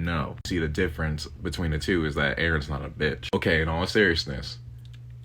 No. See, the difference between the two is that Eren's not a bitch. Okay, in all seriousness,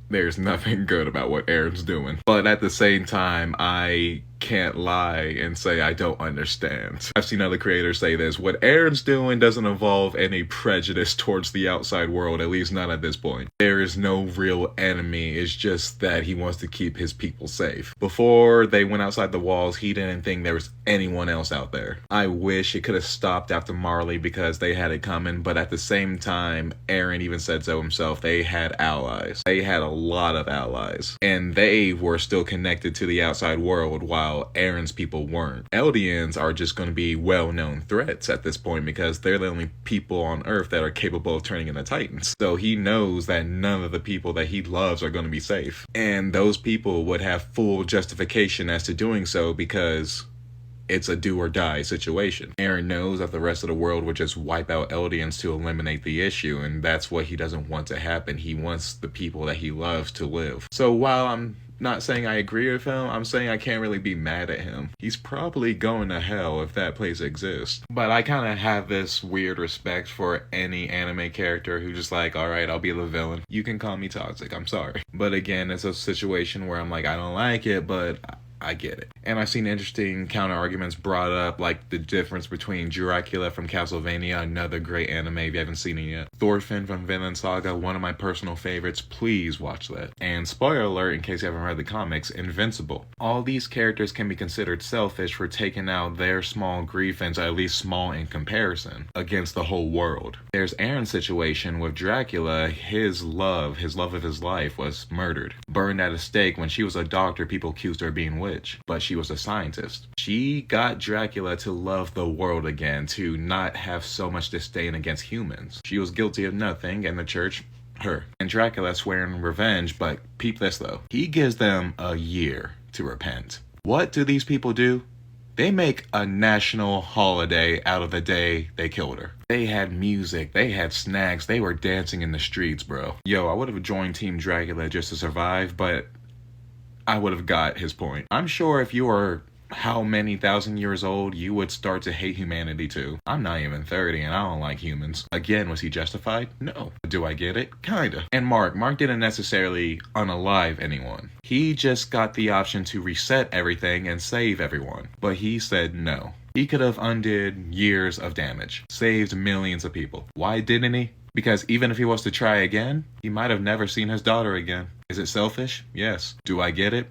there's nothing good about what Eren's doing. But at the same time, I can't lie and say I don't understand. I've seen other creators say this. What Eren's doing doesn't involve any prejudice towards the outside world, at least not at this point. There is no real enemy. It's just that he wants to keep his people safe. Before they went outside the walls, he didn't think there was anyone else out there. I wish it could have stopped after Marley because they had it coming, but at the same time, Eren even said so himself. They had allies. They had a lot of allies. And they were still connected to the outside world while Eren's people weren't. Eldians are just going to be well-known threats at this point because they're the only people on Earth that are capable of turning into Titans. So he knows that none of the people that he loves are going to be safe. And those people would have full justification as to doing so because it's a do or die situation. Eren knows that the rest of the world would just wipe out Eldians to eliminate the issue, and that's what he doesn't want to happen. He wants the people that he loves to live. So while I'm not saying I agree with him, I'm saying I can't really be mad at him. He's probably going to hell if that place exists. But I kind of have this weird respect for any anime character who's just like, alright, I'll be the villain. You can call me toxic, I'm sorry. But again, it's a situation where I'm like, I don't like it, but I get it. And I've seen interesting counter arguments brought up, like the difference between Dracula from Castlevania, another great anime if you haven't seen it yet. Thorfinn from Vinland Saga, one of my personal favorites. Please watch that. And spoiler alert, in case you haven't read the comics, Invincible. All these characters can be considered selfish for taking out their small grief, and at least small in comparison, against the whole world. There's Eren's situation with Dracula. His love of his life was murdered. Burned at a stake. When she was a doctor, people accused her of being witch, but she was a scientist. She got Dracula to love the world again, to not have so much disdain against humans. She was guilty of nothing, and the church, her. And Dracula swearing revenge, but peep this though. He gives them a year to repent. What do these people do? They make a national holiday out of the day they killed her. They had music, they had snacks, they were dancing in the streets, bro. Yo, I would have joined Team Dracula just to survive, but I would have got his point. I'm sure if you were how many thousand years old, you would start to hate humanity too. I'm not even 30 and I don't like humans. Again, was he justified? No. Do I get it? Kinda. And Mark didn't necessarily unalive anyone. He just got the option to reset everything and save everyone. But he said no. He could have undid years of damage, saved millions of people. Why didn't he? Because even if he was to try again, he might have never seen his daughter again. Is it selfish? Yes. Do I get it?